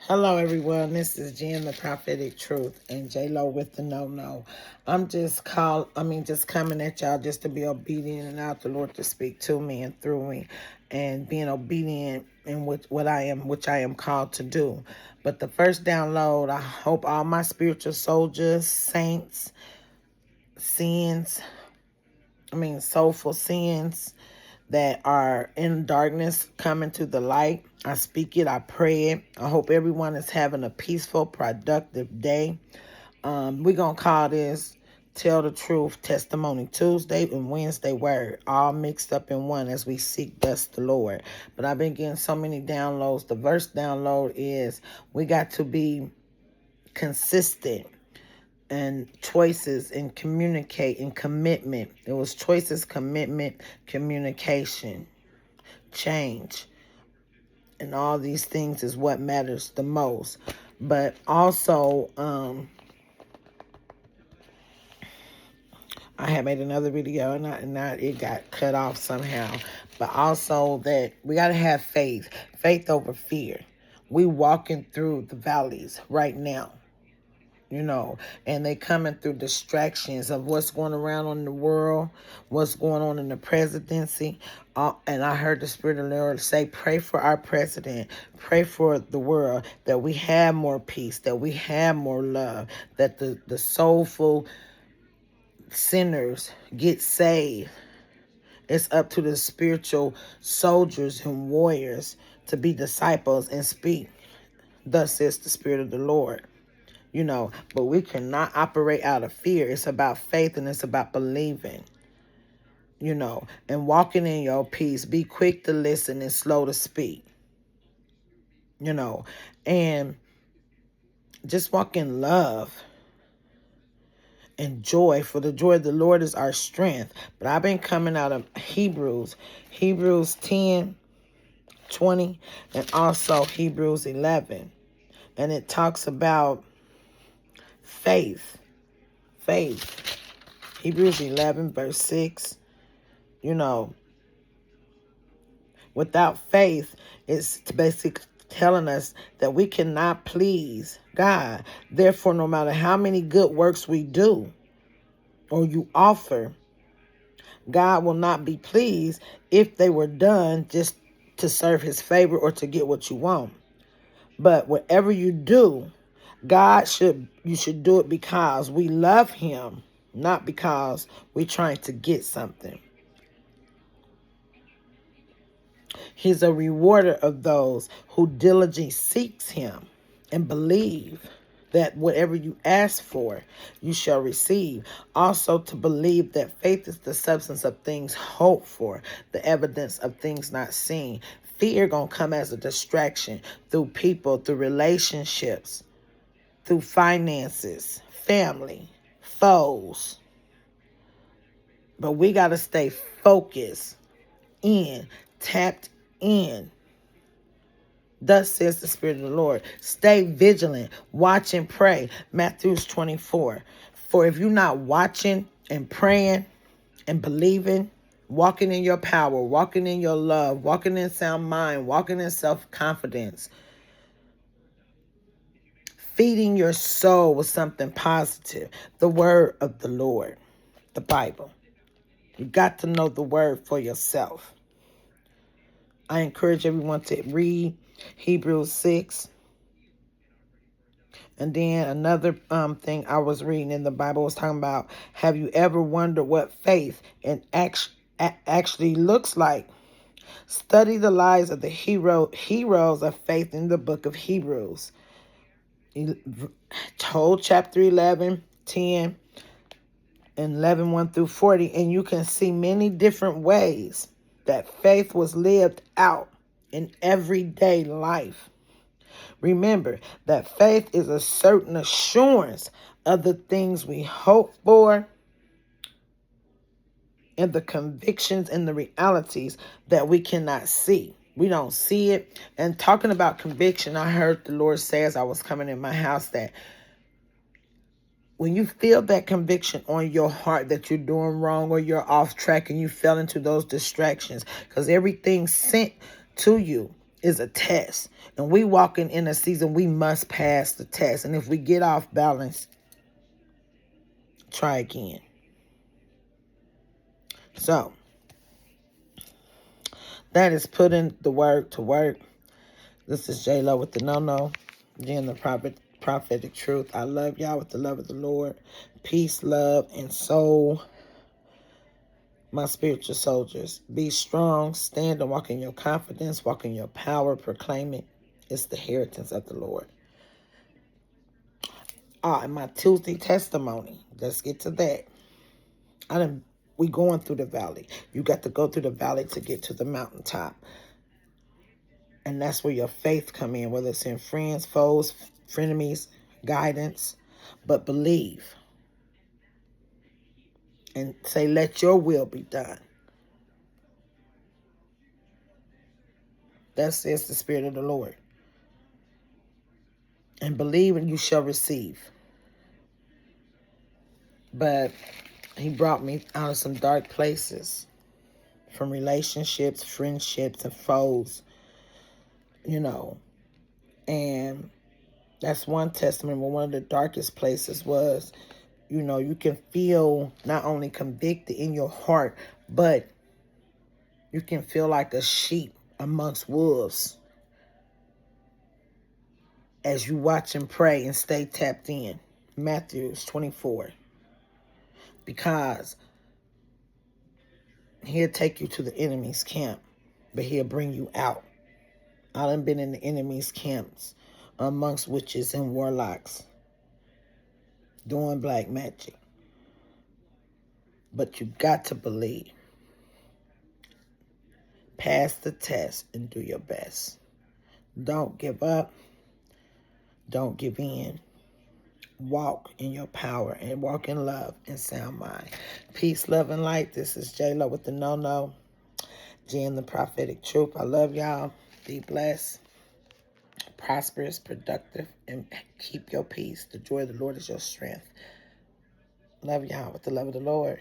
Hello, everyone. This is Jen, the Prophetic Truth, and J Lo with the No. I'm just coming at y'all just to be obedient and out the Lord to speak to me and through me, and being obedient in which I am called to do. But the first download, I hope all my spiritual soldiers, saints, sins, soulful sins that are in darkness coming to the light. I speak it, I pray it. I hope everyone is having a peaceful, productive day. We're going to call this Tell the Truth Testimony Tuesday and Wednesday Word, all mixed up in one as we seek thus the Lord. But I've been getting so many downloads. The first download is we got to be consistent and choices and communicate and commitment. It was choices, commitment, communication, change, and all these things is what matters the most. But also, I had made another video and it got cut off somehow. But also that we got to have faith over fear. We walking through the valleys right now, and they coming through distractions of what's going around in the world, what's going on in the presidency. And I heard the Spirit of the Lord say, pray for our president, pray for the world, that we have more peace, that we have more love, that the soulful sinners get saved. It's up to the spiritual soldiers and warriors to be disciples and speak. Thus says the Spirit of the Lord. But we cannot operate out of fear. It's about faith and it's about believing, and walking in your peace. Be quick to listen and slow to speak, and just walk in love and joy, for the joy of the Lord is our strength. But I've been coming out of Hebrews 10:20, and also Hebrews 11. And it talks about faith. Hebrews 11, verse 6. Without faith, it's basically telling us that we cannot please God. Therefore, no matter how many good works we do or you offer, God will not be pleased if they were done just to serve his favor or to get what you want. But whatever you do, you should do it because we love him, not because we're trying to get something. He's a rewarder of those who diligently seeks him, and believe that whatever you ask for, you shall receive. Also to believe that faith is the substance of things hoped for, the evidence of things not seen. Fear gonna come as a distraction through people, through relationships, through finances, family, foes. But we got to stay focused tapped in. Thus says the Spirit of the Lord. Stay vigilant, watch and pray. Matthew 24. For if you're not watching and praying and believing, walking in your power, walking in your love, walking in sound mind, walking in self-confidence, feeding your soul with something positive, the word of the Lord, the Bible. You got to know the word for yourself. I encourage everyone to read Hebrews 6. And then another thing I was reading in the Bible was talking about, have you ever wondered what faith and actually looks like? Study the lives of the heroes of faith in the book of Hebrews. Whole chapter 11, 10, and 11, 1 through 40. And you can see many different ways that faith was lived out in everyday life. Remember that faith is a certain assurance of the things we hope for and the convictions and the realities that we cannot see. We don't see it. And talking about conviction, I heard the Lord say as I was coming in my house that when you feel that conviction on your heart that you're doing wrong or you're off track and you fell into those distractions, because everything sent to you is a test. And we walking in a season, we must pass the test. And if we get off balance, try again. So, that is putting the word to work. This is J-Lo with the No-No. Again, the prophetic truth. I love y'all with the love of the Lord. Peace, love, and soul. My spiritual soldiers, be strong, stand and walk in your confidence, walk in your power, proclaim it. It's the inheritance of the Lord. And my Tuesday testimony. Let's get to that. We going through the valley. You got to go through the valley to get to the mountaintop. And that's where your faith come in, whether it's in friends, foes, frenemies, guidance. But believe. And say, let your will be done. That says the Spirit of the Lord. And believe and you shall receive. But he brought me out of some dark places. From relationships, friendships, and foes. You know. And that's one testament. But one of the darkest places was, you know, you can feel not only convicted in your heart, but you can feel like a sheep amongst wolves as you watch and pray and stay tapped in. Matthew 24. Because he'll take you to the enemy's camp, but he'll bring you out. I done been in the enemy's camps amongst witches and warlocks doing black magic. But you got to believe. Pass the test and do your best. Don't give up. Don't give in. Walk in your power and walk in love and sound mind. Peace, love, and light. This is J-Lo with the No-No. Jen, the prophetic truth. I love y'all. Be blessed, prosperous, productive, and keep your peace. The joy of the Lord is your strength. Love y'all with the love of the Lord.